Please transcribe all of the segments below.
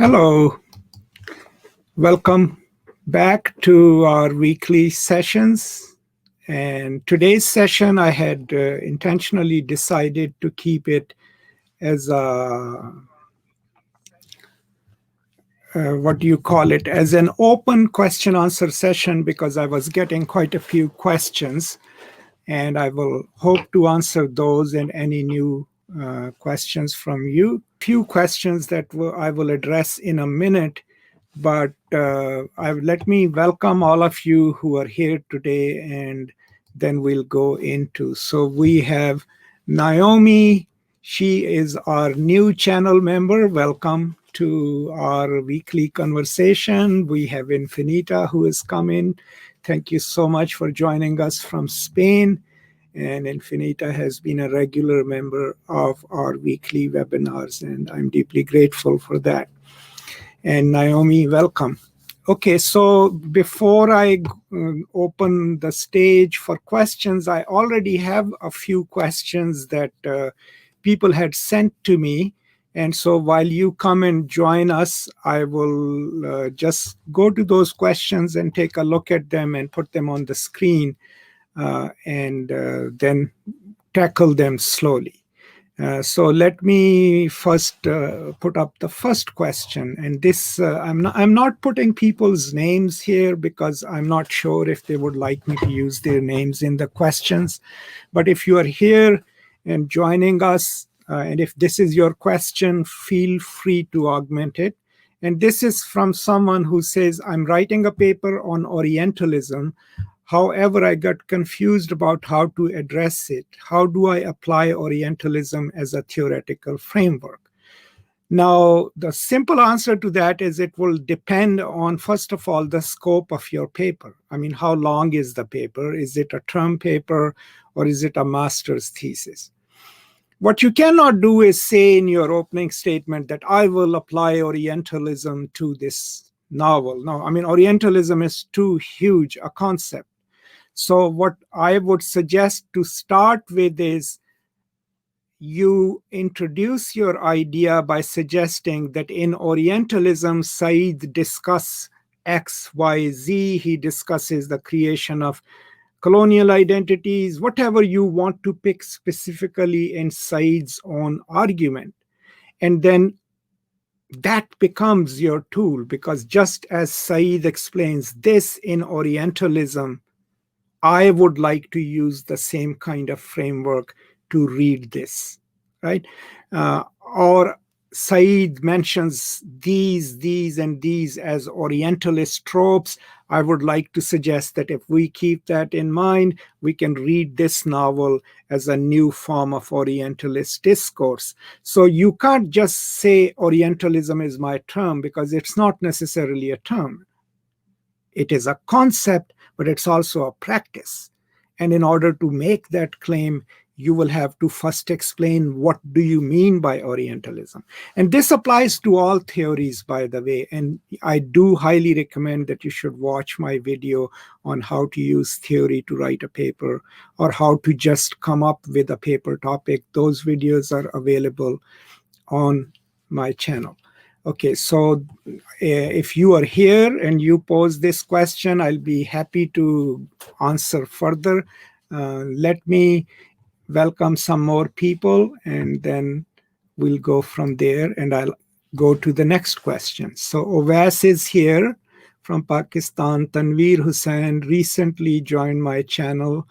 Hello, welcome back to our weekly sessions. And today's session, I had intentionally decided to keep it as a, as an open question answer session, because I was getting quite a few questions, and I will hope to answer those and any new questions from you. Few questions that I will address in a minute, but let me welcome all of you who are here today, and then we'll go into. So we have Naomi. She is our new channel member. Welcome to our weekly conversation. We have Infinita, who has come in. Thank you so much for joining us from Spain. And Infinita has been a regular member of our weekly webinars, and I'm deeply grateful for that. And Naomi, welcome. Okay, so before I open the stage for questions, I already have a few questions that people had sent to me. And so while you come and join us, I will just go to those questions and take a look at them and put them on the screen. And then tackle them slowly. So let me first put up the first question. And this, I'm not putting people's names here because I'm not sure if they would like me to use their names in the questions. But if you are here and joining us, and if this is your question, feel free to augment it. And this is from someone who says, I'm writing a paper on Orientalism. However, I got confused about how to address it. How do I apply Orientalism as a theoretical framework? Now, the simple answer to that is it will depend on, first of all, the scope of your paper. I mean, how long is the paper? Is it a term paper or is it a master's thesis? What you cannot do is say in your opening statement that I will apply Orientalism to this novel. No, I mean, Orientalism is too huge a concept. So what I would suggest to start with is you introduce your idea by suggesting that in Orientalism, Said discusses X, Y, Z. He discusses the creation of colonial identities, whatever you want to pick specifically in Said's own argument. And then that becomes your tool, because just as Said explains this in Orientalism, I would like to use the same kind of framework to read this, right? Or Said mentions these, and these as Orientalist tropes. I would like to suggest that if we keep that in mind, we can read this novel as a new form of Orientalist discourse. So you can't just say Orientalism is my term, because it's not necessarily a term. It is a concept, but it's also a practice. And in order to make that claim, you will have to first explain what do you mean by Orientalism. And this applies to all theories, by the way. And I do highly recommend that you should watch my video on how to use theory to write a paper, or how to just come up with a paper topic. Those videos are available on my channel. Okay, so if you are here and you pose this question, I'll be happy to answer further. Let me welcome some more people, and then we'll go from there, and I'll go to the next question. So Ovais is here from Pakistan. Tanveer Hussain recently joined my channel.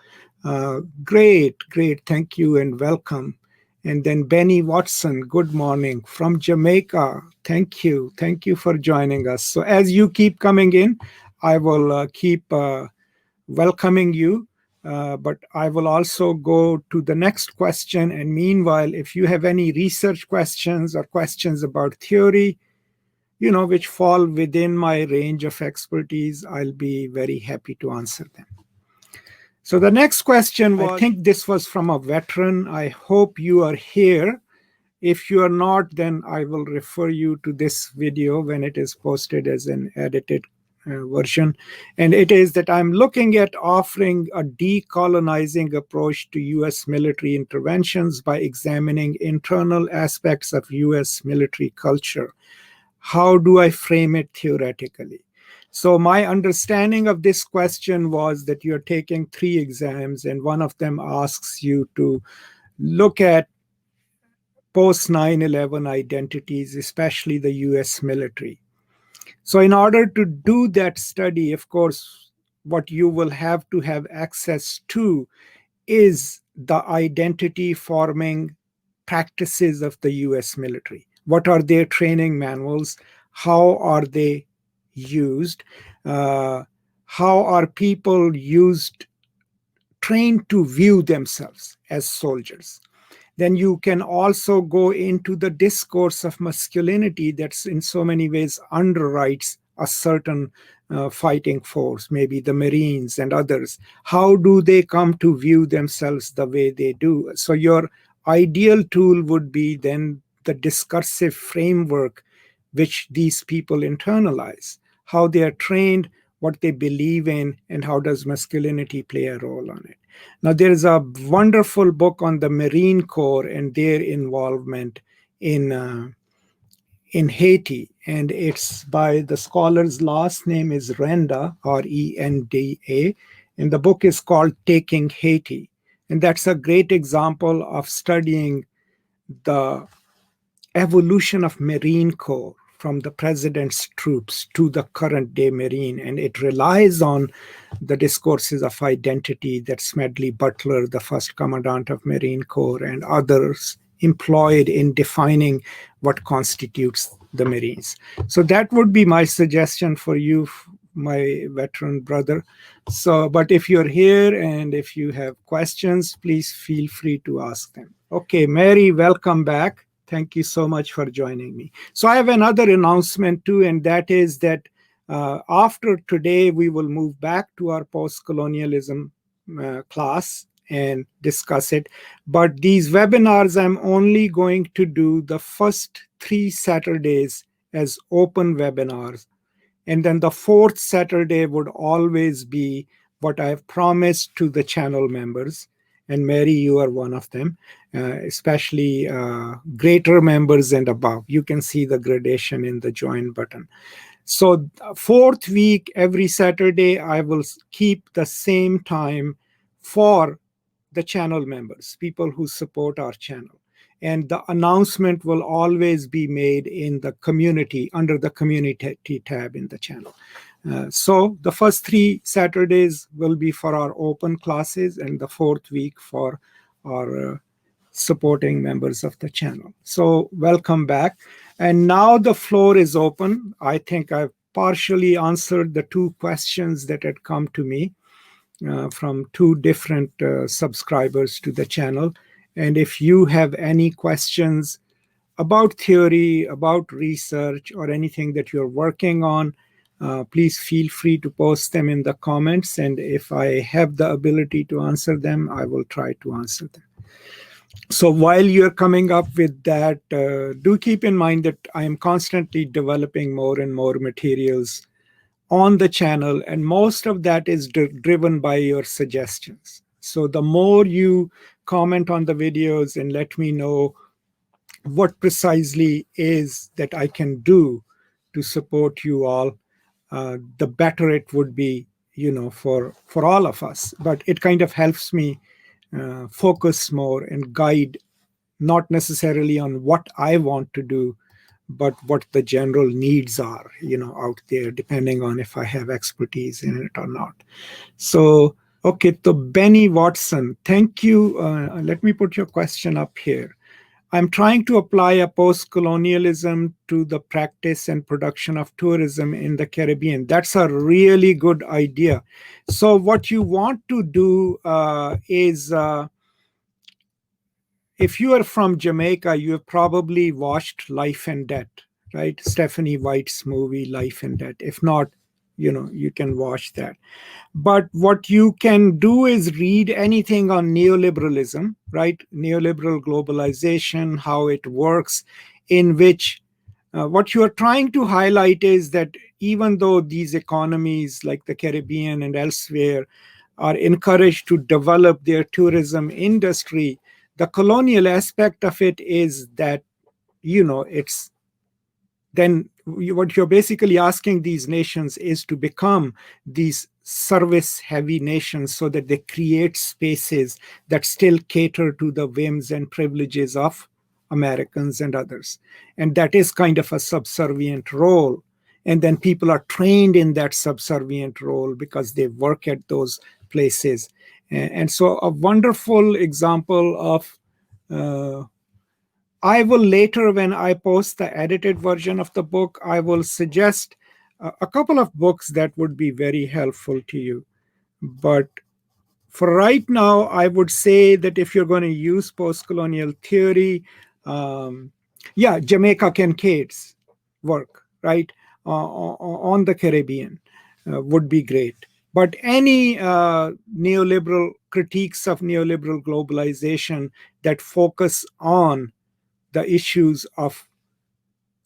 Great, thank you and welcome. And then Benny Watson, good morning from Jamaica. Thank you for joining us. So as you keep coming in, I will keep welcoming you, but I will also go to the next question. And meanwhile, if you have any research questions or questions about theory, which fall within my range of expertise, I'll be very happy to answer them. So the next question was, I think this was from a veteran. I hope you are here. If you are not, then I will refer you to this video when it is posted as an edited version. And it is that I'm looking at offering a decolonizing approach to US military interventions by examining internal aspects of US military culture. how do I frame it theoretically? So my understanding of this question was that you're taking 3 exams, and one of them asks you to look at post 9/11 identities, especially the US military. So, in order to do that study, of course, what you will have to have access to is the identity forming practices of the US military. What are their training manuals? How are they used? How are people trained to view themselves as soldiers? Then you can also go into the discourse of masculinity that's in so many ways underwrites a certain fighting force, maybe the Marines and others. How do they come to view themselves the way they do? So your ideal tool would be then the discursive framework which these people internalize, how they are trained, what they believe in, and how does masculinity play a role on it. Now, there is a wonderful book on the Marine Corps and their involvement in Haiti, and it's by the scholar's last name is Renda, Renda, and the book is called Taking Haiti. And that's a great example of studying the evolution of Marine Corps from the president's troops to the current day Marine. And it relies on the discourses of identity that Smedley Butler, the first commandant of Marine Corps, and others employed in defining what constitutes the Marines. So that would be my suggestion for you, my veteran brother. So, but if you're here and if you have questions, please feel free to ask them. Okay, Mary, welcome back. Thank you so much for joining me. So I have another announcement too, and that is that after today, we will move back to our post-colonialism class and discuss it. But these webinars, I'm only going to do the first 3 Saturdays as open webinars. And then the 4th Saturday would always be what I have promised to the channel members. And Mary, you are one of them, especially greater members and above. You can see the gradation in the join button. So 4th week, every Saturday, I will keep the same time for the channel members, people who support our channel. And the announcement will always be made in the community, under the community tab in the channel. So the first 3 Saturdays will be for our open classes, and the 4th week for our supporting members of the channel. So welcome back. And now the floor is open. I think I've partially answered the 2 questions that had come to me from 2 different subscribers to the channel. And if you have any questions about theory, about research, or anything that you're working on, please feel free to post them in the comments. And if I have the ability to answer them, I will try to answer them. So while you're coming up with that, do keep in mind that I am constantly developing more and more materials on the channel, and most of that is driven by your suggestions. So the more you comment on the videos and let me know what precisely is that I can do to support you all, the better it would be, for all of us. But it kind of helps me focus more and guide, not necessarily on what I want to do, but what the general needs are, out there, depending on if I have expertise in it or not. So, okay, so Benny Watson, thank you. Let me put your question up here. I'm trying to apply a post-colonialism to the practice and production of tourism in the Caribbean. That's a really good idea. So what you want to do is, if you are from Jamaica, you have probably watched Life and Debt, right? Stephanie White's movie, Life and Debt. If not, you can watch that. But what you can do is read anything on neoliberalism, right? Neoliberal globalization, how it works, in which what you are trying to highlight is that even though these economies like the Caribbean and elsewhere are encouraged to develop their tourism industry, the colonial aspect of it is that, it's then what you're basically asking these nations is to become these service-heavy nations so that they create spaces that still cater to the whims and privileges of Americans and others. And that is kind of a subservient role. And then people are trained in that subservient role because they work at those places. And so a wonderful example of I will later, when I post the edited version of the book, I will suggest a couple of books that would be very helpful to you. But for right now, I would say that if you're going to use post-colonial theory, Jamaica Kincaid's work, right, on the Caribbean would be great. But any neoliberal critiques of neoliberal globalization that focus on the issues of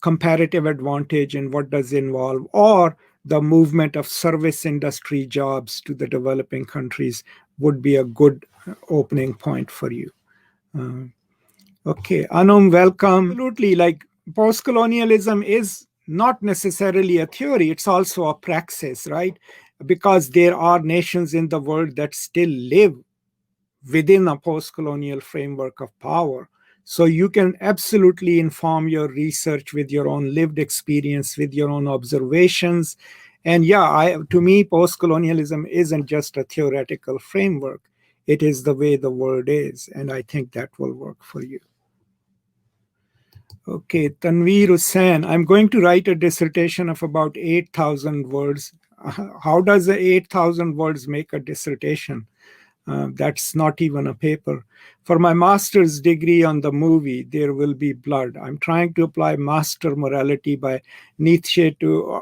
comparative advantage and what does it involve, or the movement of service industry jobs to the developing countries would be a good opening point for you. Okay, Anum, welcome. Absolutely, like post-colonialism is not necessarily a theory, it's also a praxis, right? Because there are nations in the world that still live within a post-colonial framework of power. So you can absolutely inform your research with your own lived experience, with your own observations. And to me, post-colonialism isn't just a theoretical framework. It is the way the world is. And I think that will work for you. Okay, Tanveer Hussain, I'm going to write a dissertation of about 8,000 words. How does the 8,000 words make a dissertation? That's not even a paper. For my master's degree on the movie, There Will Be Blood, I'm trying to apply master morality by Nietzsche to...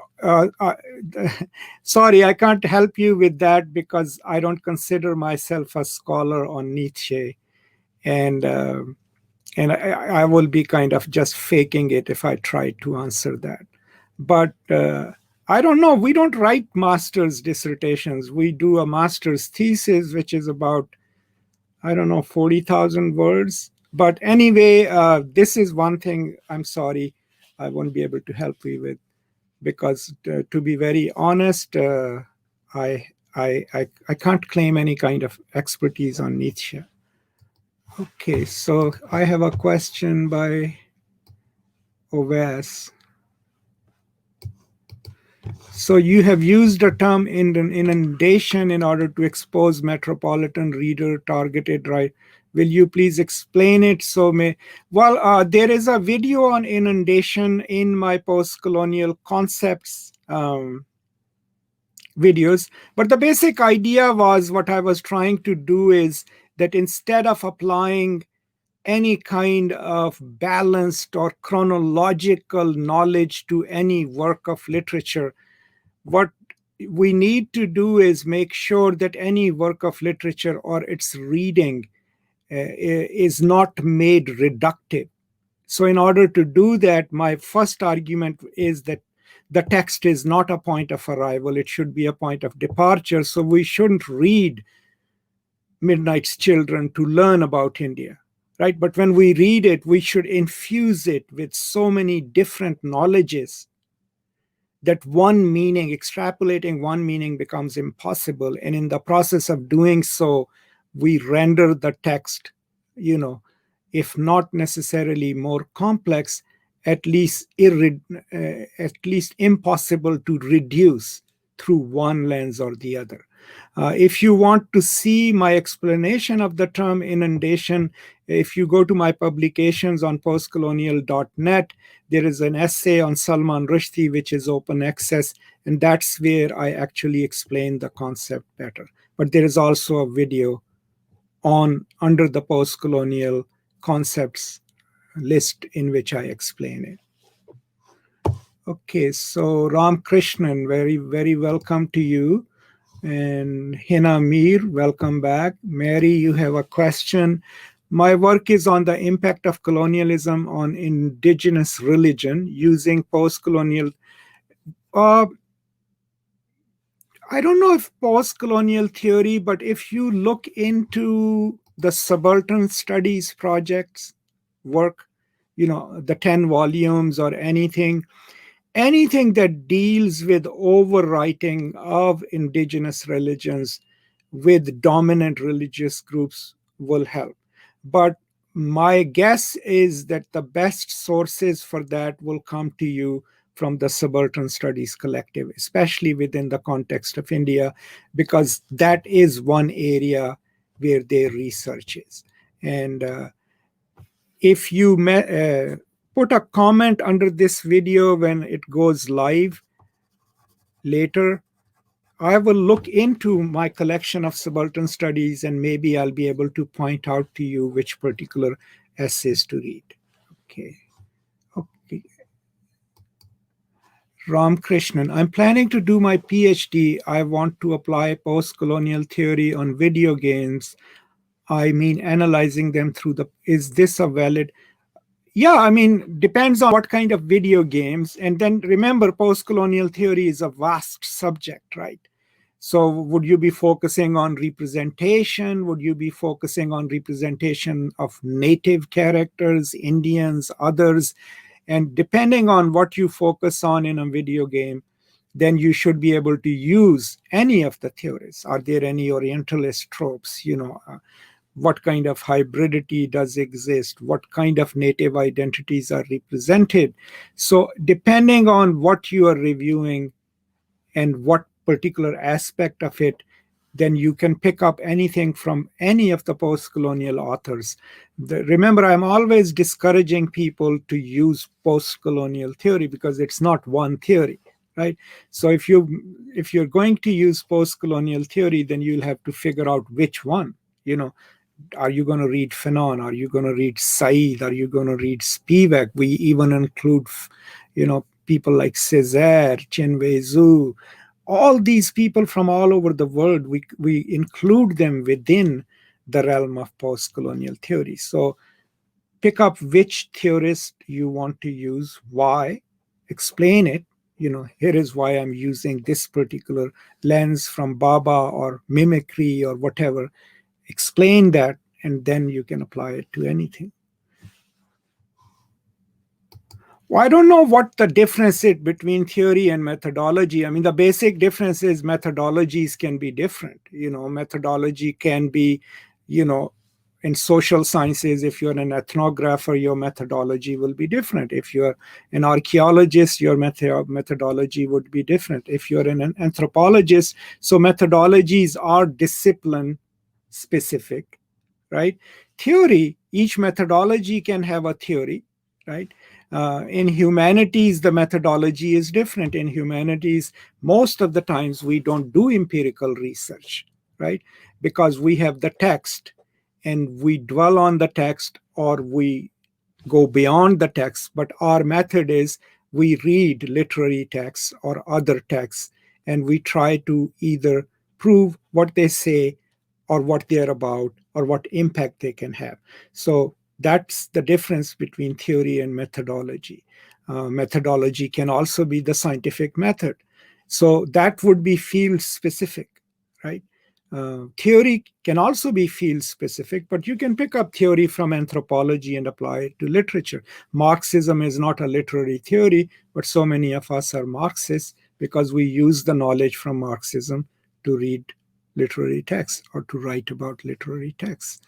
sorry, I can't help you with that because I don't consider myself a scholar on Nietzsche. And I will be kind of just faking it if I try to answer that. But I don't know. We don't write master's dissertations. We do a master's thesis, which is about, 40,000 words. But anyway, this is one thing I'm sorry I won't be able to help you with, because to be very honest, I can't claim any kind of expertise on Nietzsche. Okay, so I have a question by Oves. So you have used the term inundation in order to expose metropolitan reader targeted, right? Will you please explain it? There is a video on inundation in my post-colonial concepts videos, but the basic idea was, what I was trying to do is that instead of applying any kind of balanced or chronological knowledge to any work of literature, what we need to do is make sure that any work of literature or its reading is not made reductive. So in order to do that, my first argument is that the text is not a point of arrival, it should be a point of departure. So we shouldn't read Midnight's Children to learn about India, right? But when we read it, we should infuse it with so many different knowledges that extrapolating one meaning becomes impossible. And in the process of doing so, we render the text, if not necessarily more complex, at least impossible to reduce through one lens or the other. If you want to see my explanation of the term inundation, if you go to my publications on postcolonial.net, there is an essay on Salman Rushdie, which is open access, and that's where I actually explain the concept better. But there is also a video under the postcolonial concepts list in which I explain it. Okay, so Ram Krishnan, very, very welcome to you. And Hina Mir, welcome back. Mary, you have a question. My work is on the impact of colonialism on indigenous religion using post-colonial. I don't know if post-colonial theory, but if you look into the Subaltern Studies project's work, the 10 volumes or anything, anything that deals with overwriting of indigenous religions with dominant religious groups will help. But my guess is that the best sources for that will come to you from the Subaltern Studies Collective, especially within the context of India, because that is one area where their research is. And if you put a comment under this video when it goes live later, I will look into my collection of subaltern studies and maybe I'll be able to point out to you which particular essays to read. Okay. Okay. Ram Krishnan, I'm planning to do my PhD. I want to apply post-colonial theory on video games. I mean, analyzing them through is this a valid? Yeah, I mean, depends on what kind of video games. And then remember, post-colonial theory is a vast subject, right? So would you be focusing on representation? Would you be focusing on representation of native characters, Indians, others? And depending on what you focus on in a video game, then you should be able to use any of the theories. Are there any Orientalist tropes? What kind of hybridity does exist? What kind of native identities are represented? So depending on what you are reviewing and what particular aspect of it, then you can pick up anything from any of the post-colonial authors. Remember, I'm always discouraging people to use post-colonial theory because it's not one theory, right? So if you're going to use post-colonial theory, then you'll have to figure out which one. Are you going to read Fanon? Are you going to read Said? Are you going to read Spivak? We even include, people like Césaire, Chenwei Zhu, all these people from all over the world. We include them within the realm of post-colonial theory. So pick up which theorist you want to use, why, explain it. Here is why I'm using this particular lens from Baba or mimicry or whatever. Explain that, and then you can apply it to anything. Well, I don't know what the difference is between theory and methodology. I mean, the basic difference is methodologies can be different. Methodology can be, in social sciences, if you're an ethnographer, your methodology will be different. If you're an archaeologist, your methodology would be different. If you're an anthropologist, so methodologies are discipline specific, right? Theory, each methodology can have a theory, right? In humanities, the methodology is different. In humanities, most of the times we don't do empirical research, right? Because we have the text and we dwell on the text or we go beyond the text. But our method is we read literary texts or other texts and we try to either prove what they say or what they're about or what impact they can have. So that's the difference between theory and methodology. Methodology can also be the scientific method. So that would be field specific, right? Theory can also be field specific, but you can pick up theory from anthropology and apply it to literature. Marxism is not a literary theory, but so many of us are Marxists because we use the knowledge from Marxism to read literary texts or to write about literary texts.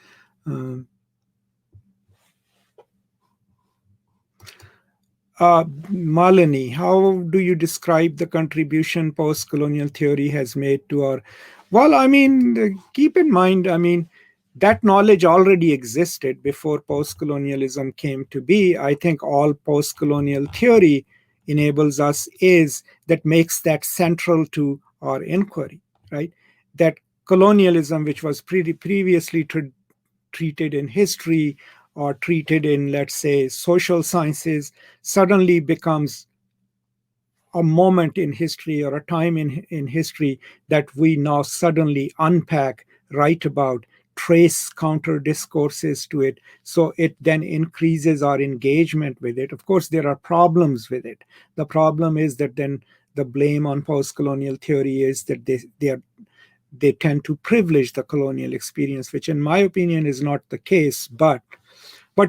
Malini, how do you describe the contribution post-colonial theory has made to our... Well, I mean, keep in mind, I mean, that knowledge already existed before post-colonialism came to be. I think all post-colonial theory enables us is that makes that central to our inquiry, right? That colonialism, which was previously treated in history or treated in, let's say, social sciences, suddenly becomes a moment in history or a time in history that we now suddenly unpack, write about, trace counter discourses to it. So it then increases our engagement with it. Of course, there are problems with it. The problem is that then the blame on post-colonial theory is that they tend to privilege the colonial experience, which in my opinion is not the case, but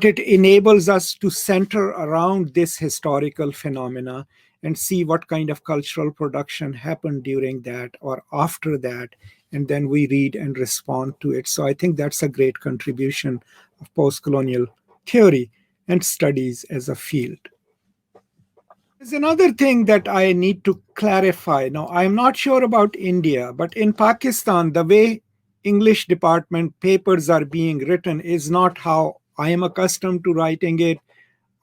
it enables us to center around this historical phenomena and see what kind of cultural production happened during that or after that, and then we read and respond to it. So I think that's a great contribution of post-colonial theory and studies as a field. There's another thing that I need to clarify. Now, I'm not sure about India, but in Pakistan, the way English department papers are being written is not how I am accustomed to writing it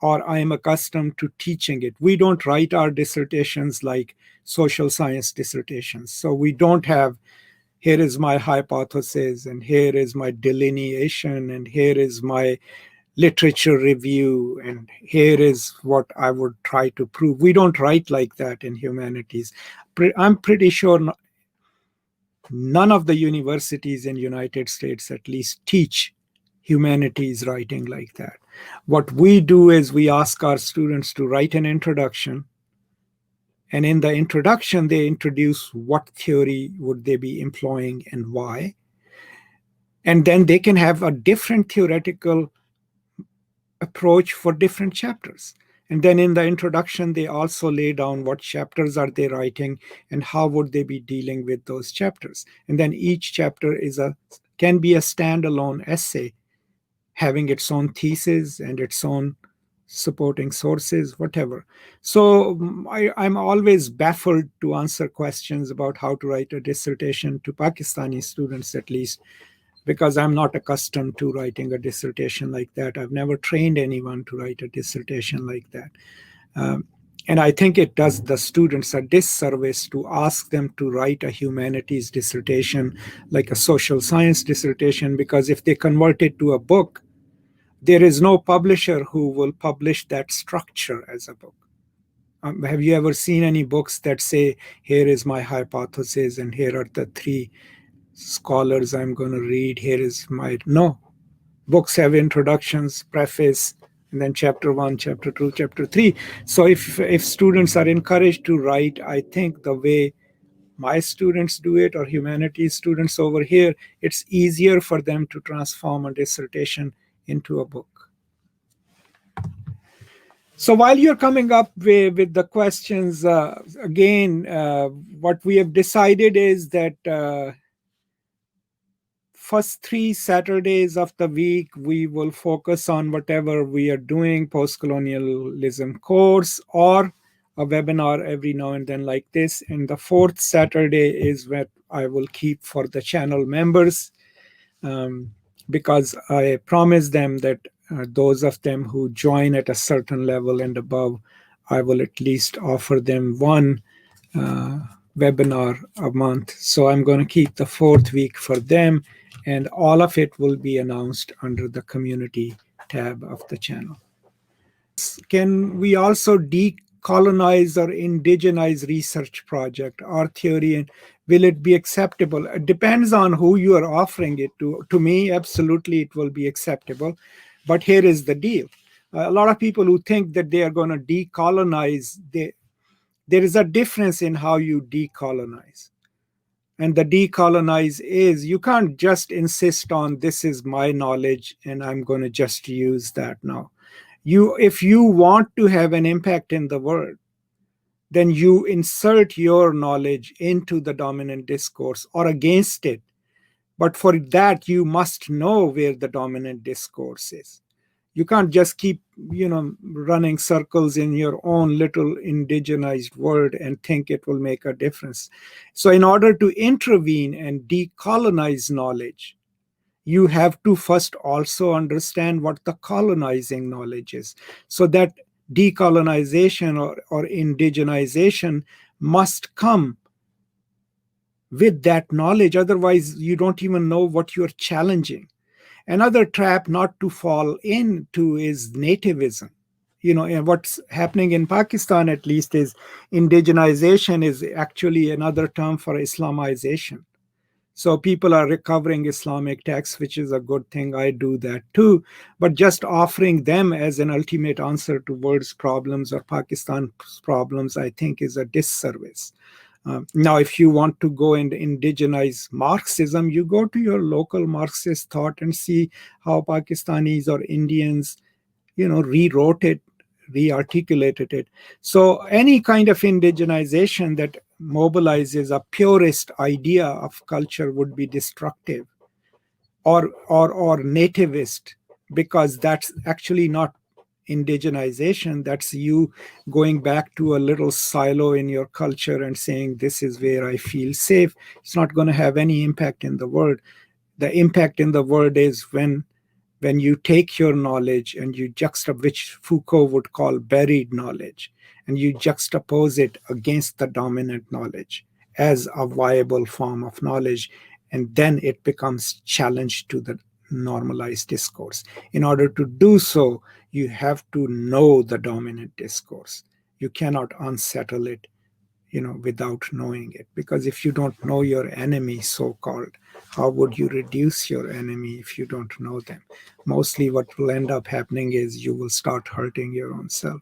or I am accustomed to teaching it. We don't write our dissertations like social science dissertations. So we don't have, here is my hypothesis, and here is my delineation, and here is my literature review, and here is what I would try to prove. We don't write like that in humanities. I'm pretty sure none of the universities in United States at least teach humanities writing like that. What we do is we ask our students to write an introduction, and in the introduction they introduce what theory would they be employing and why, and then they can have a different theoretical approach for different chapters. And then in the introduction, they also lay down what chapters are they writing and how would they be dealing with those chapters. And then each chapter can be a standalone essay, having its own thesis and its own supporting sources, whatever. So I'm always baffled to answer questions about how to write a dissertation to Pakistani students, at least, because I'm not accustomed to writing a dissertation like that. I've never trained anyone to write a dissertation like that. And I think it does the students a disservice to ask them to write a humanities dissertation like a social science dissertation, because if they convert it to a book, there is no publisher who will publish that structure as a book. Have you ever seen any books that say, here is my hypothesis and here are the three scholars I'm going to read, here is my... No. Books have introductions, preface, and then chapter 1, chapter 2, chapter 3. So if students are encouraged to write, I think the way my students do it, or humanities students over here, it's easier for them to transform a dissertation into a book. So while you're coming up with the questions, again, what we have decided is that first 3 Saturdays of the week, we will focus on whatever we are doing, post-colonialism course or a webinar every now and then like this. And the 4th Saturday is what I will keep for the channel members, because I promised them that those of them who join at a certain level and above, I will at least offer them one webinar a month. So I'm going to keep the 4th week for them, and all of it will be announced under the community tab of the channel. Can we also decolonize or indigenize research project or theory, and will it be acceptable? It depends on who you are offering it to. To me, absolutely it will be acceptable. But here is the deal. A lot of people who think that they are going to decolonize, there is a difference in how you decolonize. And the decolonize is, you can't just insist on this is my knowledge and I'm going to just use that now. If you want to have an impact in the world, then you insert your knowledge into the dominant discourse or against it. But for that, you must know where the dominant discourse is. You can't just keep, running circles in your own little indigenized world and think it will make a difference. So in order to intervene and decolonize knowledge, you have to first also understand what the colonizing knowledge is. So that decolonization or indigenization must come with that knowledge. Otherwise, you don't even know what you're challenging. Another trap not to fall into is nativism. And what's happening in Pakistan, at least, is indigenization is actually another term for Islamization. So people are recovering Islamic texts, which is a good thing. I do that too. But just offering them as an ultimate answer to world's problems or Pakistan's problems, I think, is a disservice. Now, if you want to go and indigenize Marxism, you go to your local Marxist thought and see how Pakistanis or Indians, rewrote it, re-articulated it. So any kind of indigenization that mobilizes a purist idea of culture would be destructive, or nativist, because that's actually not indigenization. That's you going back to a little silo in your culture and saying, this is where I feel safe. It's not going to have any impact in the world. The impact in the world is when you take your knowledge and you juxtapose, which Foucault would call buried knowledge, and you juxtapose it against the dominant knowledge as a viable form of knowledge, and then it becomes challenged to the normalized discourse. In order to do so, you have to know the dominant discourse. You cannot unsettle it, without knowing it. Because if you don't know your enemy, so-called, how would you reduce your enemy if you don't know them? Mostly what will end up happening is you will start hurting your own self.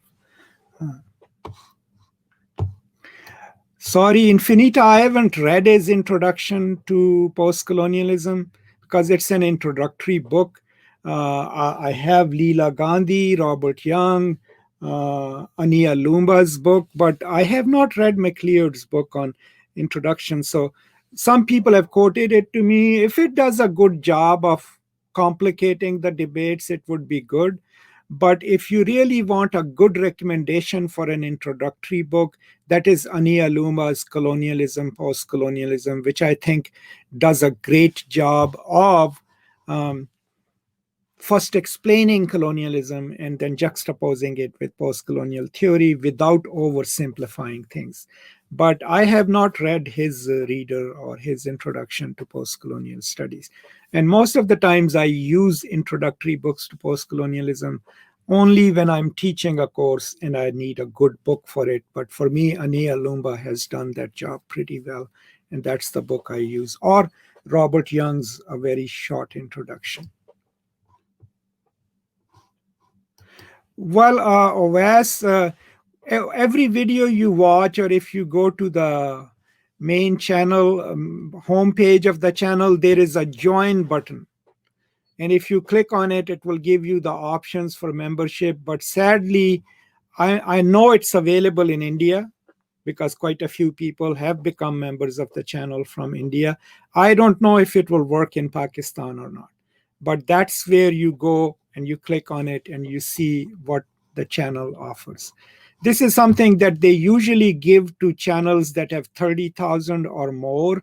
Sorry, Infinita, I haven't read his introduction to postcolonialism because it's an introductory book. I have Leela Gandhi, Robert Young, Ania Lumba's book, but I have not read McLeod's book on introduction. So some people have quoted it to me. If it does a good job of complicating the debates, it would be good. But if you really want a good recommendation for an introductory book, that is Ania Lumba's Colonialism, Postcolonialism, which I think does a great job of first explaining colonialism and then juxtaposing it with postcolonial theory without oversimplifying things. But I have not read his reader or his introduction to postcolonial studies. And most of the times I use introductory books to postcolonialism only when I'm teaching a course and I need a good book for it. But for me, Ania Lumba has done that job pretty well. And that's the book I use. Or Robert Young's A Very Short Introduction. Well, Ovas, every video you watch, or if you go to the main channel homepage of the channel, there is a join button. And if you click on it, it will give you the options for membership. But sadly, I know it's available in India because quite a few people have become members of the channel from India. I don't know if it will work in Pakistan or not. But that's where you go and you click on it and you see what the channel offers. This is something that they usually give to channels that have 30,000 or more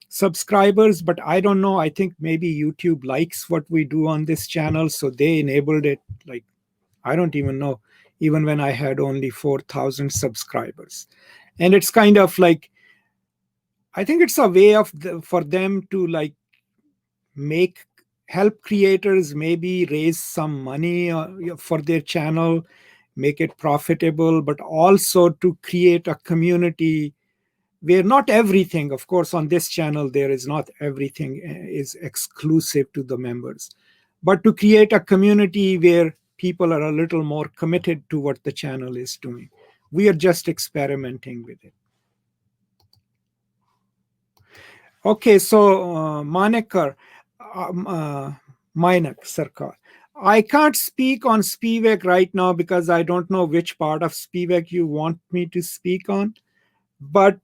subscribers, but I don't know. I think maybe YouTube likes what we do on this channel, so they enabled it. Like, I don't even know, even when I had only 4,000 subscribers. And it's kind of like, I think it's a way of for them to like help creators maybe raise some money for their channel, make it profitable, but also to create a community where not everything, of course, on this channel, there is not everything is exclusive to the members, but to create a community where people are a little more committed to what the channel is doing. We are just experimenting with it. Okay, so Manek Sarkar. I can't speak on Spivak right now because I don't know which part of Spivak you want me to speak on. But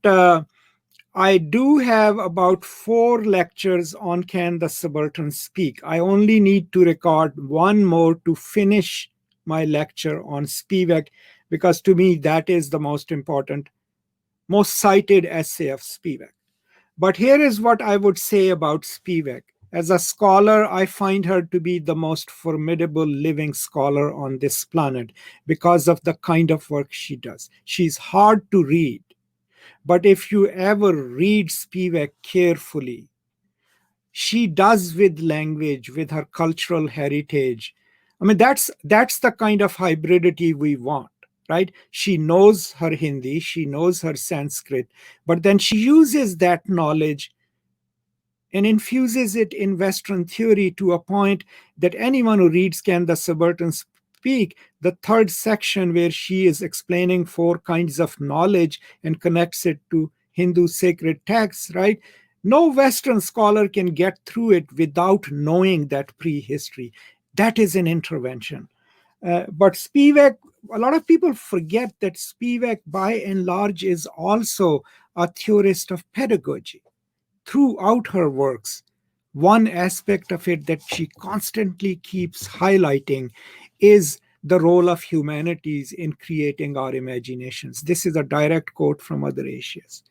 I do have about 4 lectures on Can the Subaltern Speak. I only need to record one more to finish my lecture on Spivak, because to me that is the most important, most cited essay of Spivak. But here is what I would say about Spivak. As a scholar, I find her to be the most formidable living scholar on this planet because of the kind of work she does. She's hard to read, but if you ever read Spivak carefully, she does with language, with her cultural heritage. I mean, that's the kind of hybridity we want. Right? She knows her Hindi, she knows her Sanskrit, but then she uses that knowledge and infuses it in Western theory to a point that anyone who reads Can the Subaltern Speak, the third section where she is explaining 4 kinds of knowledge and connects it to Hindu sacred texts, right? No Western scholar can get through it without knowing that prehistory. That is an intervention. But Spivak, a lot of people forget that Spivak, by and large, is also a theorist of pedagogy. Throughout her works, one aspect of it that she constantly keeps highlighting is the role of humanities in creating our imaginations. This is a direct quote from Other Asias.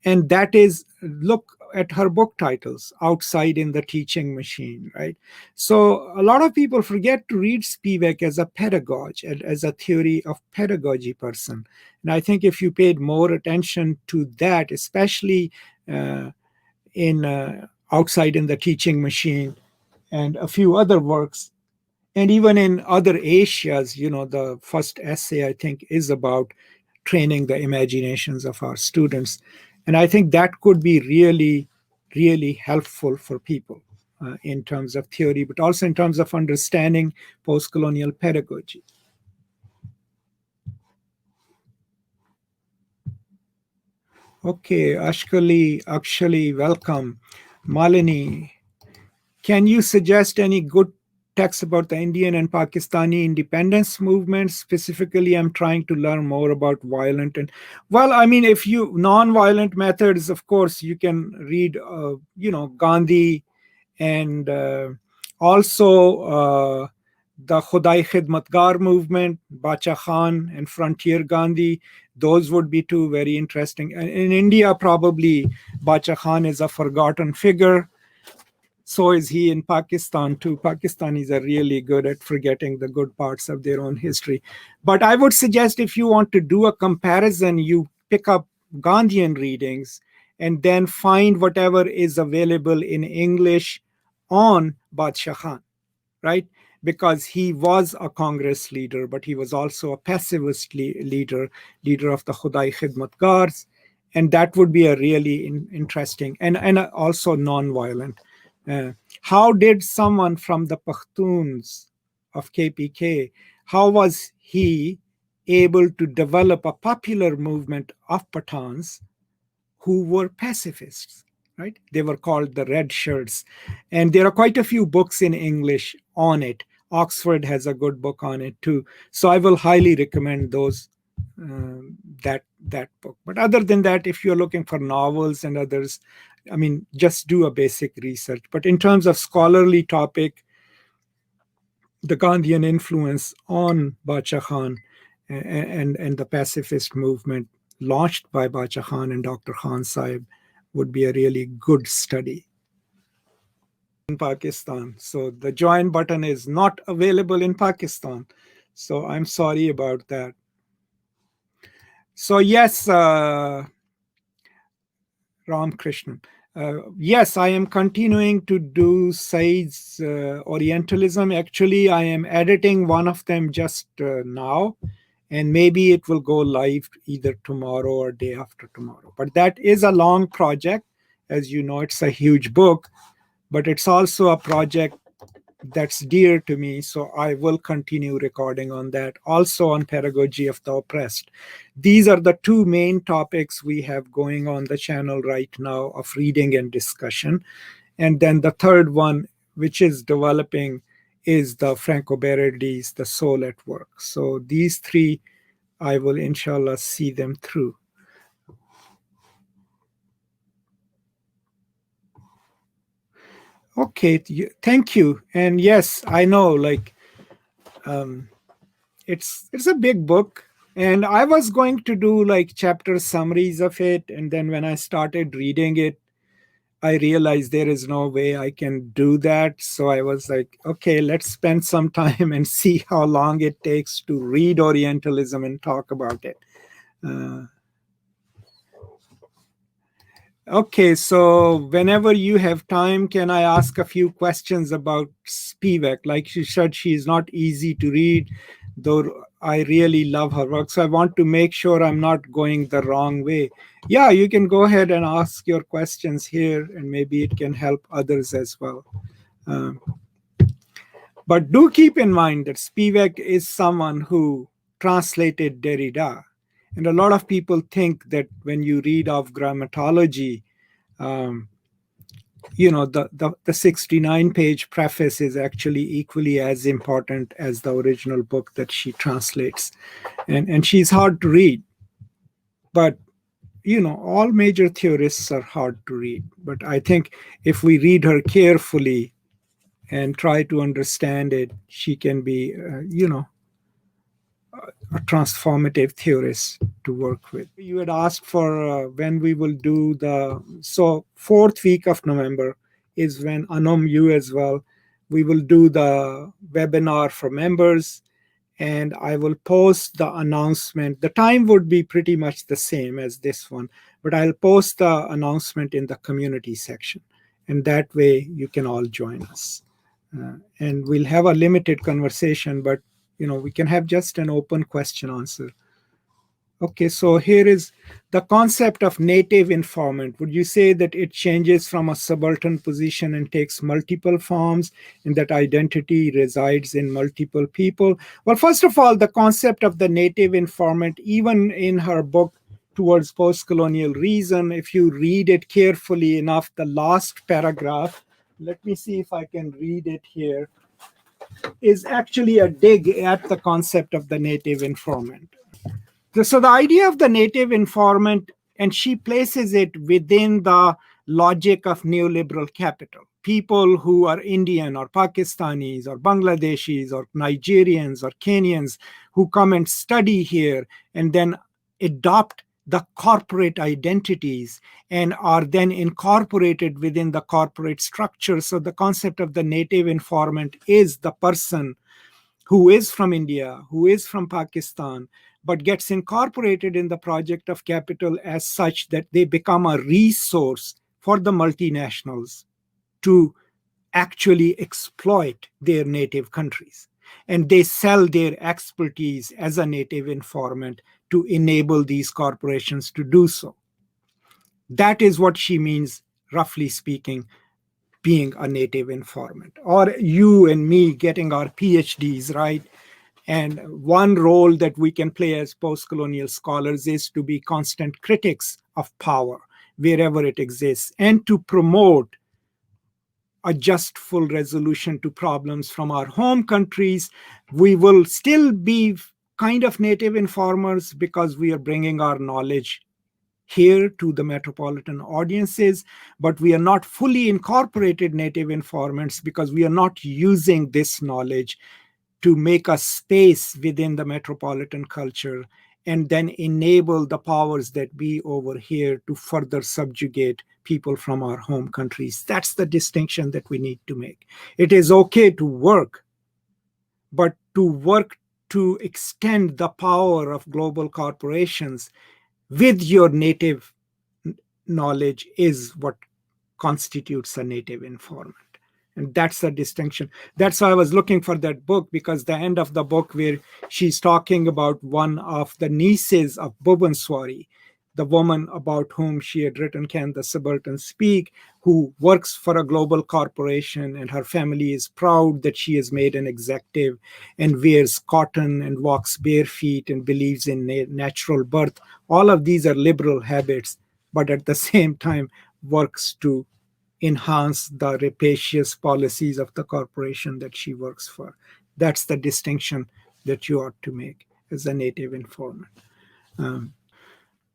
And that is, look at her book titles, Outside in the Teaching Machine, right? So a lot of people forget to read Spivak as a pedagogue, as a theory of pedagogy person. And I think if you paid more attention to that, especially in Outside in the Teaching Machine and a few other works, and even in Other Asias, the first essay I think is about training the imaginations of our students. And I think that could be really, really helpful for people in terms of theory, but also in terms of understanding post-colonial pedagogy. Okay, Akshali, welcome. Malini, can you suggest any good texts about the Indian and Pakistani independence movements? Specifically, I'm trying to learn more about violent and, well, I mean, if you non-violent methods, of course, you can read, Gandhi, and also the Khudai Khidmatgar movement, Bacha Khan and Frontier Gandhi. Those would be two very interesting. And in India, probably Bacha Khan is a forgotten figure. So is he in Pakistan too. Pakistanis are really good at forgetting the good parts of their own history. But I would suggest if you want to do a comparison, you pick up Gandhian readings and then find whatever is available in English on Badshah Khan, right? Because he was a Congress leader, but he was also a pacifist leader of the Khudai Khidmatgars. And that would be a really interesting and also non-violent. How did someone from the Pakhtuns of KPK, how was he able to develop a popular movement of Pathans who were pacifists, right? They were called the Red Shirts. And there are quite a few books in English on it. Oxford has a good book on it too. So I will highly recommend those, that book. But other than that, if you're looking for novels and others, I mean, just do a basic research. But in terms of scholarly topic, the Gandhian influence on Bacha Khan and the pacifist movement launched by Bacha Khan and Dr. Khan Sahib would be a really good study. In Pakistan. So the join button is not available in Pakistan. So I'm sorry about that. So yes, Ram Krishnan. Yes, I am continuing to do Said's Orientalism. Actually, I am editing one of them just now, and maybe it will go live either tomorrow or day after tomorrow. But that is a long project. As you know, it's a huge book, but it's also a project that's dear to me. So I will continue recording on that, also on pedagogy of the oppressed. These are the two main topics we have going on the channel right now of reading and discussion. And then the third one, which is developing, is the Franco Berardi's The Soul at Work. So these three, I will inshallah see them through. Okay, thank you. And yes, I know, like, it's a big book, and I was going to do like chapter summaries of it, and then when I started reading it, I realized there is no way I can do that. So I was like, okay, let's spend some time and see how long it takes to read Orientalism and talk about it. Okay, so whenever you have time, can I ask a few questions about Spivak? Like she said, she's not easy to read, though I really love her work. So I want to make sure I'm not going the wrong way. Yeah, you can go ahead and ask your questions here, and maybe it can help others as well. But do keep in mind that Spivak is someone who translated Derrida. And a lot of people think that when you read of grammatology, um, the 69-page preface is actually equally as important as the original book that she translates. And she's hard to read. But, all major theorists are hard to read. But I think if we read her carefully and try to understand it, she can be, a transformative theorist to work with. You had asked for when we will do so fourth week of November is when Anum, you as well, we will do the webinar for members, and I will post the announcement. The time would be pretty much the same as this one, but I'll post the announcement in the community section, and that way you can all join us. And we'll have a limited conversation, but we can have just an open question answer. Okay, so here is the concept of native informant. Would you say that it changes from a subaltern position and takes multiple forms, and that identity resides in multiple people? Well, first of all, the concept of the native informant, even in her book Towards Postcolonial Reason, if you read it carefully enough, the last paragraph, let me see if I can read it here, is actually a dig at the concept of the native informant. So the idea of the native informant, and she places it within the logic of neoliberal capital. People who are Indian or Pakistanis or Bangladeshis or Nigerians or Kenyans who come and study here and then adopt the corporate identities and are then incorporated within the corporate structure. So the concept of the native informant is the person who is from India, who is from Pakistan, but gets incorporated in the project of capital as such that they become a resource for the multinationals to actually exploit their native countries. And they sell their expertise as a native informant to enable these corporations to do so. That is what she means, roughly speaking, being a native informant. Or you and me getting our PhDs, right? And one role that we can play as post-colonial scholars is to be constant critics of power wherever it exists, and to promote a just full resolution to problems from our home countries. We will still be kind of native informers because we are bringing our knowledge here to the metropolitan audiences, but we are not fully incorporated native informants because we are not using this knowledge to make a space within the metropolitan culture and then enable the powers that be over here to further subjugate people from our home countries. That's the distinction that we need to make. It is okay to work, but to work to extend the power of global corporations with your native knowledge is what constitutes a native informant. And that's the distinction. That's why I was looking for that book, because the end of the book where she's talking about one of the nieces of Bhubaneswari, the woman about whom she had written Can the Subaltern Speak, who works for a global corporation, and her family is proud that she is made an executive and wears cotton and walks bare feet and believes in natural birth. All of these are liberal habits, but at the same time works to enhance the rapacious policies of the corporation that she works for. That's the distinction that you ought to make as a native informant.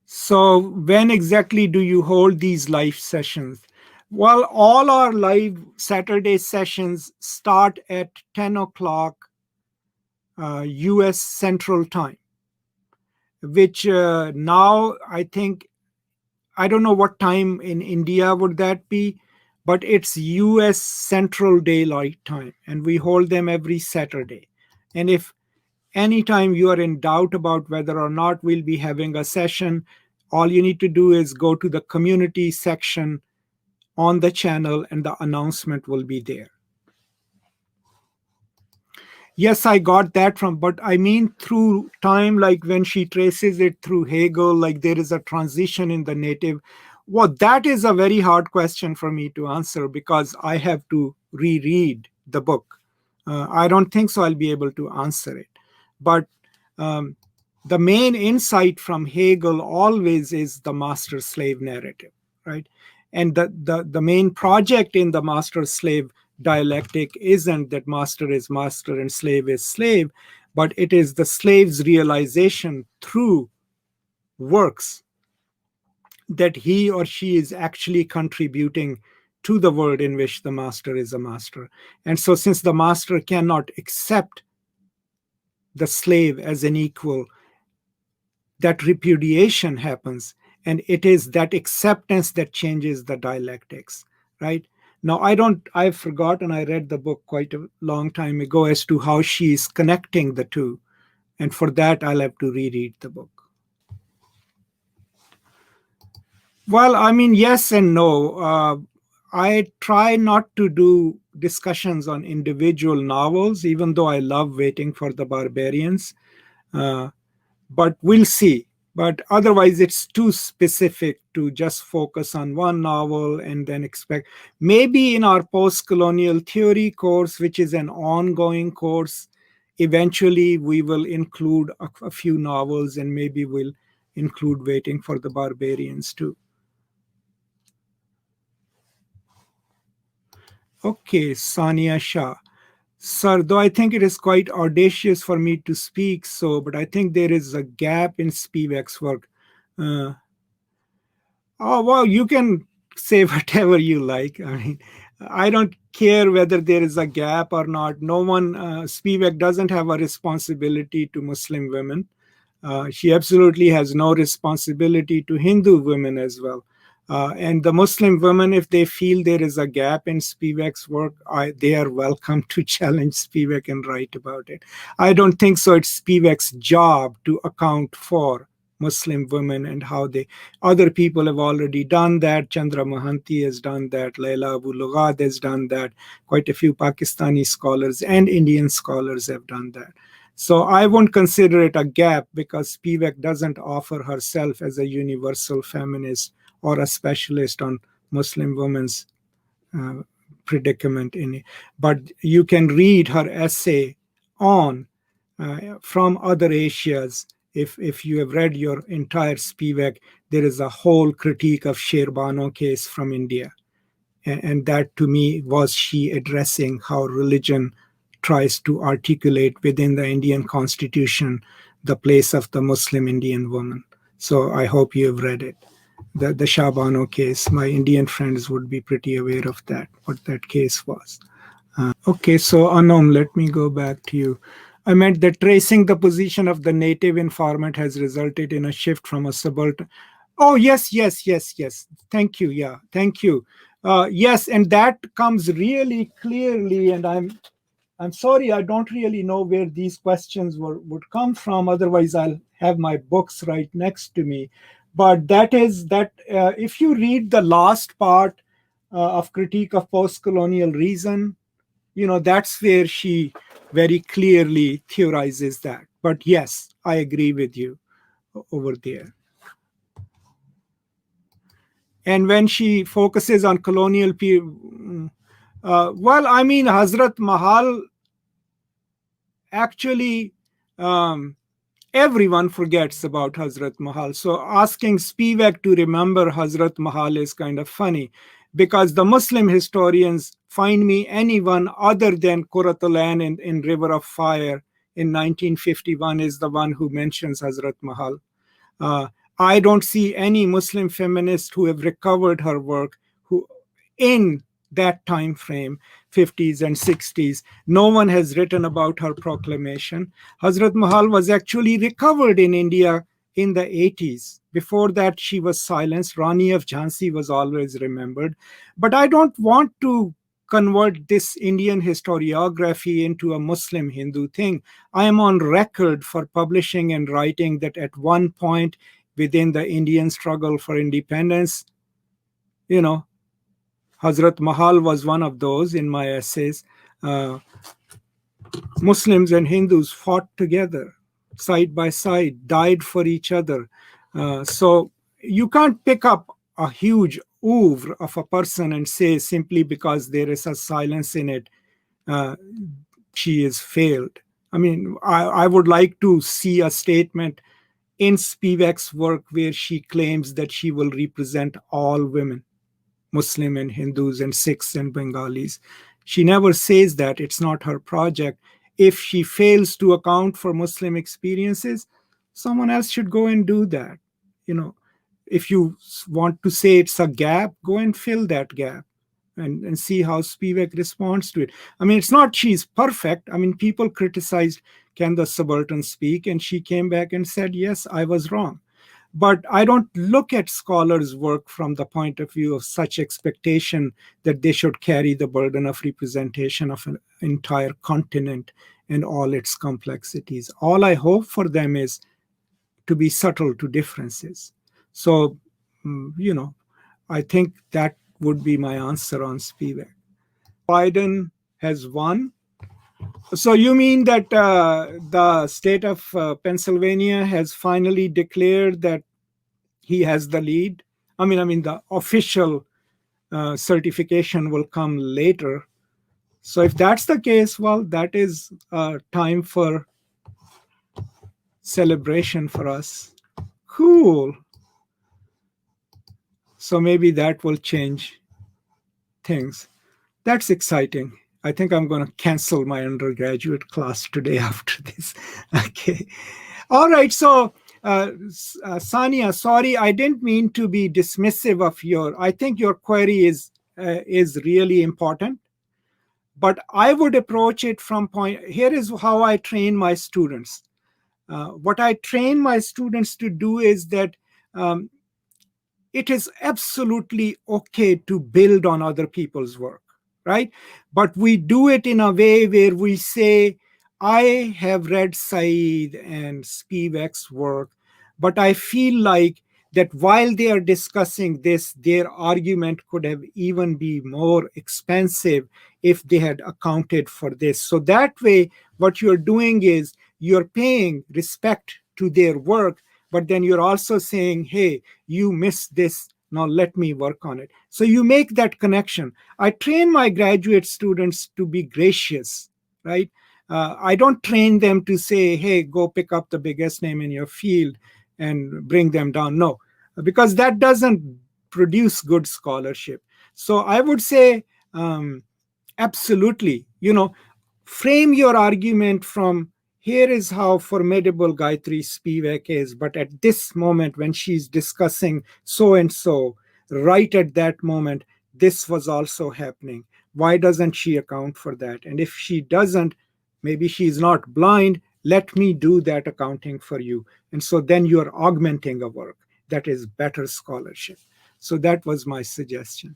So when exactly do you hold these live sessions? Well, all our live Saturday sessions start at 10 o'clock US Central Time, which now I think, I don't know what time in India would that be, but it's US Central Daylight Time, and we hold them every Saturday. And if anytime you are in doubt about whether or not we'll be having a session, all you need to do is go to the community section on the channel and the announcement will be there. Yes, I got that from, but I mean through time, like when she traces it through Hegel, like there is a transition in the native. Well, that is a very hard question for me to answer because I have to reread the book. I don't think so I'll be able to answer it. But the main insight from Hegel always is the master-slave narrative, right? And the main project in the master-slave dialectic isn't that master is master and slave is slave, but it is the slave's realization through works that he or she is actually contributing to the world in which the master is a master. And so since the master cannot accept the slave as an equal, that repudiation happens, and it is that acceptance that changes the dialectics, right? Now, I've forgotten, I read the book quite a long time ago as to how she is connecting the two. And for that, I'll have to reread the book. Well, I mean, yes and no. I try not to do discussions on individual novels, even though I love Waiting for the Barbarians. But we'll see. But otherwise, it's too specific to just focus on one novel and then expect. Maybe in our post-colonial theory course, which is an ongoing course, eventually we will include a few novels, and maybe we'll include Waiting for the Barbarians too. Okay, Sania Shah. Sir, though I think it is quite audacious for me to speak so, but I think there is a gap in Spivak's work. Oh, well, you can say whatever you like. I mean, I don't care whether there is a gap or not. No one, Spivak doesn't have a responsibility to Muslim women. She absolutely has no responsibility to Hindu women as well. And the Muslim women, if they feel there is a gap in Spivak's work, they are welcome to challenge Spivak and write about it. I don't think so. It's Spivak's job to account for Muslim women and how other people have already done that. Chandra Mohanty has done that. Laila Abu Lughad has done that. Quite a few Pakistani scholars and Indian scholars have done that. So I won't consider it a gap because Spivak doesn't offer herself as a universal feminist or a specialist on Muslim women's predicament in it. But you can read her essay on from other Asias. If you have read your entire Spivak, there is a whole critique of Sher Bano case from India. And that to me was she addressing how religion tries to articulate within the Indian constitution the place of the Muslim Indian woman. So I hope you have read it. The Shah Bano case, my Indian friends would be pretty aware of that, what that case was. Okay, so Anam, let me go back to you. I meant that tracing the position of the native informant has resulted in a shift from a subaltern. Oh, yes. Thank you. Yeah, thank you. Yes, and that comes really clearly, and I'm sorry, I don't really know where these questions would come from. Otherwise, I'll have my books right next to me. But that is that if you read the last part of Critique of Postcolonial Reason, that's where she very clearly theorizes that. But yes, I agree with you over there. And when she focuses on colonial well, I mean, Hazrat Mahal actually, everyone forgets about Hazrat Mahal. So asking Spivak to remember Hazrat Mahal is kind of funny, because the Muslim historians find me anyone other than Qurratul Ain in River of Fire in 1951 is the one who mentions Hazrat Mahal. I don't see any Muslim feminist who have recovered her work who in that time frame, 50s and 60s. No one has written about her proclamation. Hazrat Mahal was actually recovered in India in the 80s. Before that, she was silenced. Rani of Jhansi was always remembered. But I don't want to convert this Indian historiography into a Muslim Hindu thing. I am on record for publishing and writing that at one point within the Indian struggle for independence, Hazrat Mahal was one of those in my essays. Muslims and Hindus fought together, side by side, died for each other. So you can't pick up a huge oeuvre of a person and say simply because there is a silence in it, she is failed. I mean, I would like to see a statement in Spivak's work where she claims that she will represent all women, Muslim and Hindus and Sikhs and Bengalis. She never says that. It's not her project. If she fails to account for Muslim experiences, someone else should go and do that. You know, if you want to say it's a gap, go and fill that gap and see how Spivak responds to it. I mean, it's not she's perfect. I mean, people criticized, can the subaltern speak? And she came back and said, yes, I was wrong. But I don't look at scholars' work from the point of view of such expectation that they should carry the burden of representation of an entire continent and all its complexities. All I hope for them is to be subtle to differences. So, I think that would be my answer on Spivak. Biden has won. So you mean that the state of Pennsylvania has finally declared that he has the lead? I mean, the official certification will come later. So if that's the case, well, that is time for celebration for us. Cool. So maybe that will change things. That's exciting. I think I'm going to cancel my undergraduate class today after this. Okay. All right. So, Sania, sorry, I didn't mean to be dismissive of I think your query is really important. But I would approach it from here is how I train my students. What I train my students to do is that it is absolutely okay to build on other people's work, right? But we do it in a way where we say, I have read Said and Spivak's work, but I feel like that while they are discussing this, their argument could have even be more expansive if they had accounted for this. So that way, what you're doing is you're paying respect to their work, but then you're also saying, hey, you missed this. Now let me work on it. So you make that connection. I train my graduate students to be gracious, right? I don't train them to say, hey, go pick up the biggest name in your field and bring them down. No, because that doesn't produce good scholarship. So I would say, absolutely, frame your argument from, here is how formidable Gayatri Spivak is, but at this moment when she's discussing so and so, right at that moment, this was also happening. Why doesn't she account for that? And if she doesn't, maybe she's not blind. Let me do that accounting for you. And so then you're augmenting a work that is better scholarship. So that was my suggestion.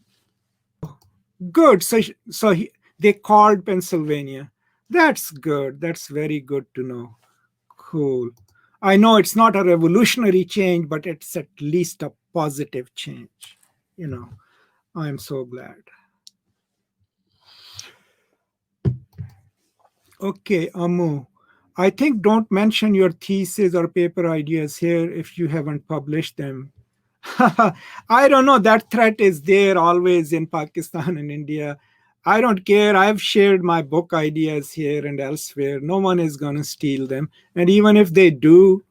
Good. So they called Pennsylvania. That's good. That's very good to know. Cool. I know it's not a revolutionary change, but it's at least a positive change. I'm so glad. Okay, Amu. I think don't mention your thesis or paper ideas here if you haven't published them. I don't know. That threat is there always in Pakistan and India. I don't care. I've shared my book ideas here and elsewhere. No one is going to steal them. And even if they do,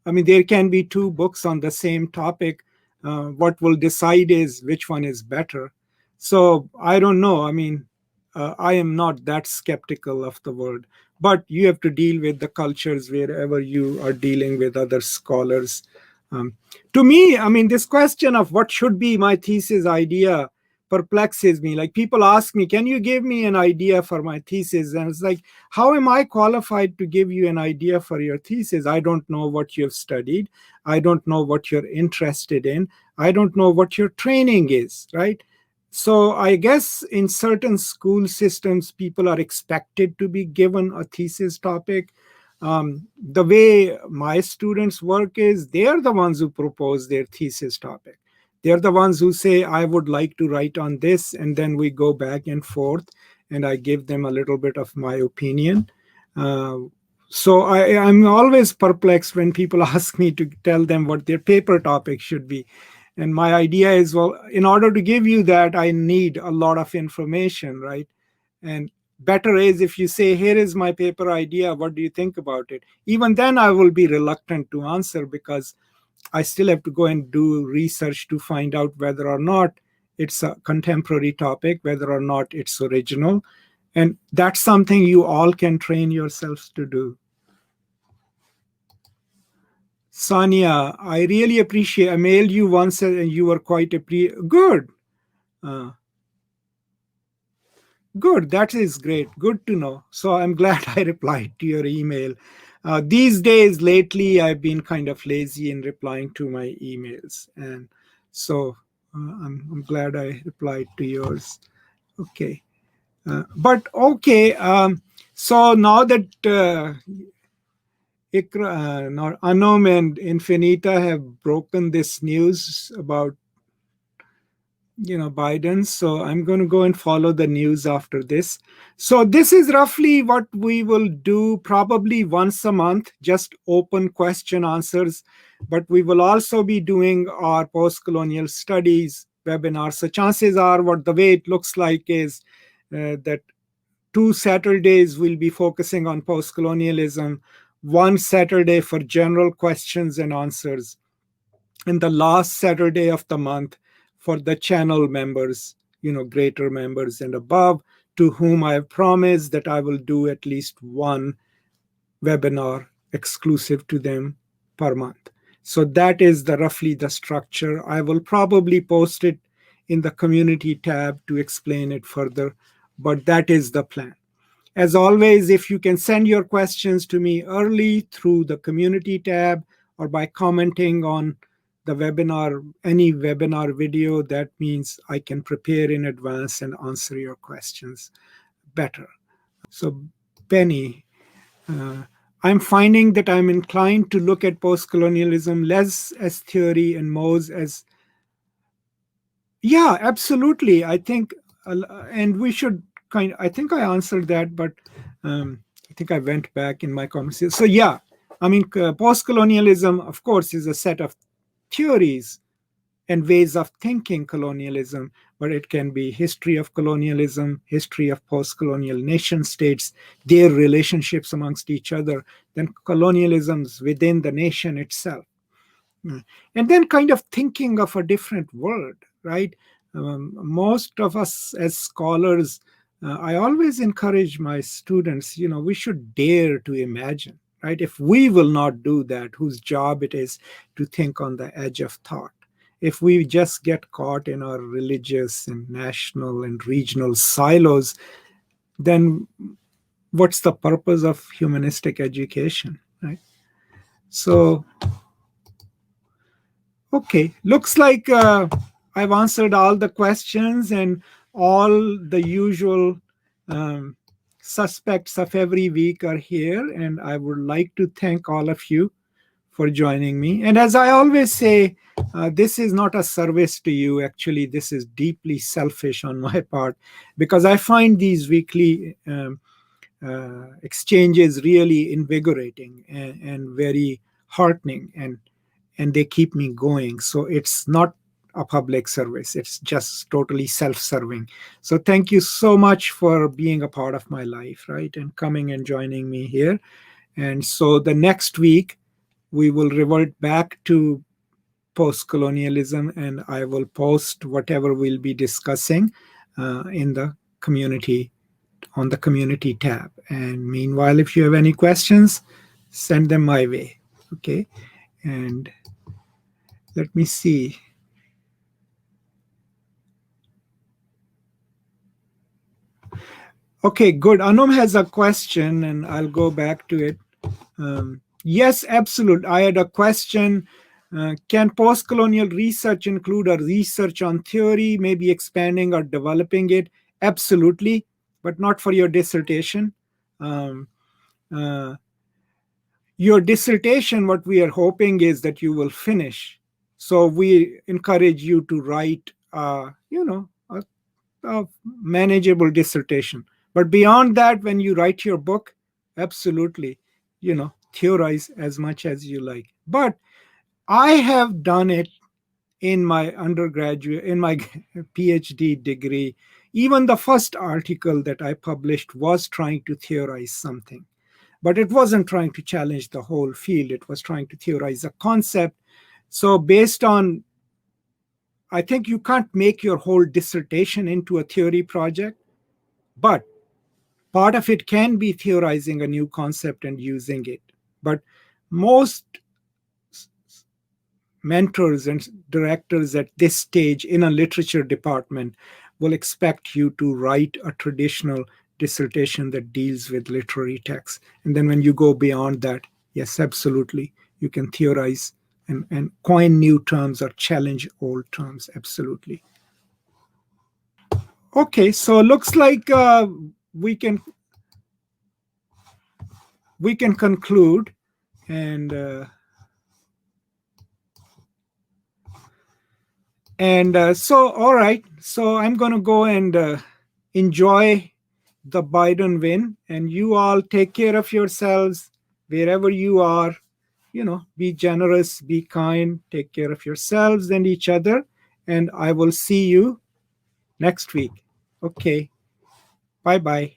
I mean, there can be two books on the same topic. What will decide is which one is better. So I don't know. I mean, I am not that skeptical of the word, but you have to deal with the cultures wherever you are dealing with other scholars. To me, I mean, this question of what should be my thesis idea perplexes me. Like, people ask me, can you give me an idea for my thesis? And it's like, how am I qualified to give you an idea for your thesis? I don't know what you've studied. I don't know what you're interested in. I don't know what your training is, right? So I guess in certain school systems, people are expected to be given a thesis topic. The way my students work is they're the ones who propose their thesis topic. They're the ones who say, I would like to write on this, and then we go back and forth, and I give them a little bit of my opinion. So I'm always perplexed when people ask me to tell them what their paper topic should be. And my idea is, well, in order to give you that, I need a lot of information, right? And better is if you say, here is my paper idea, what do you think about it? Even then I will be reluctant to answer, because I still have to go and do research to find out whether or not it's a contemporary topic, whether or not it's original. And that's something you all can train yourselves to do. Sonia, I really appreciate, I mailed you once and you were quite good. Uh, Good, that is great. Good to know. So I'm glad I replied to your email. These days, lately, I've been kind of lazy in replying to my emails. And so I'm glad I replied to yours. Okay. But okay. So now that Anom and Infinita have broken this news about Biden. So I'm going to go and follow the news after this. So this is roughly what we will do, probably once a month, just open question answers. But we will also be doing our post-colonial studies webinar. So chances are what the way it looks like is that 2 Saturdays we'll be focusing on post-colonialism, 1 Saturday for general questions and answers, and the last Saturday of the month for the channel members, greater members and above, to whom I have promised that I will do at least one webinar exclusive to them per month. So that is roughly the structure. I will probably post it in the community tab to explain it further, but that is the plan. As always, if you can send your questions to me early through the community tab or by commenting on the webinar, any webinar video, that means I can prepare in advance and answer your questions better. So, Benny, I'm finding that I'm inclined to look at post-colonialism less as theory and more as, yeah, absolutely. I think, and we should I think I answered that, but I think I went back in my conversation. So yeah, I mean, post-colonialism, of course, is a set of theories and ways of thinking colonialism, but it can be history of colonialism, history of post-colonial nation states, their relationships amongst each other, then colonialisms within the nation itself. And then kind of thinking of a different world, right? Most of us as scholars, I always encourage my students, we should dare to imagine, right? If we will not do that, whose job it is to think on the edge of thought? If we just get caught in our religious and national and regional silos, then what's the purpose of humanistic education, right? So, okay, looks like I've answered all the questions, and all the usual suspects of every week are here. And I would like to thank all of you for joining me. And as I always say, this is not a service to you. Actually, this is deeply selfish on my part, because I find these weekly exchanges really invigorating and very heartening, and they keep me going. So it's not a public service, it's just totally self-serving. So thank you so much for being a part of my life, right, and coming and joining me here. And so the next week we will revert back to post-colonialism, and I will post whatever we'll be discussing in the community, on the community tab. And meanwhile, if you have any questions, send them my way. Okay. And let me see. Okay, good. Anum has a question, and I'll go back to it. Yes, absolutely. I had a question. Can post-colonial research include a research on theory, maybe expanding or developing it? Absolutely, but not for your dissertation. Your dissertation, what we are hoping is that you will finish. So we encourage you to write, a manageable dissertation. But beyond that, when you write your book, absolutely, theorize as much as you like. But I have done it in my undergraduate, in my PhD degree. Even the first article that I published was trying to theorize something, but it wasn't trying to challenge the whole field. It was trying to theorize a concept. So based on I think you can't make your whole dissertation into a theory project, but part of it can be theorizing a new concept and using it. But most mentors and directors at this stage in a literature department will expect you to write a traditional dissertation that deals with literary texts. And then when you go beyond that, yes, absolutely, you can theorize and coin new terms or challenge old terms, absolutely. Okay, so it looks like we can conclude, and so all right, so I'm going to go and enjoy the Biden win, and you all take care of yourselves wherever you are. Be generous, be kind, take care of yourselves and each other, and I will see you next week. Okay, bye bye.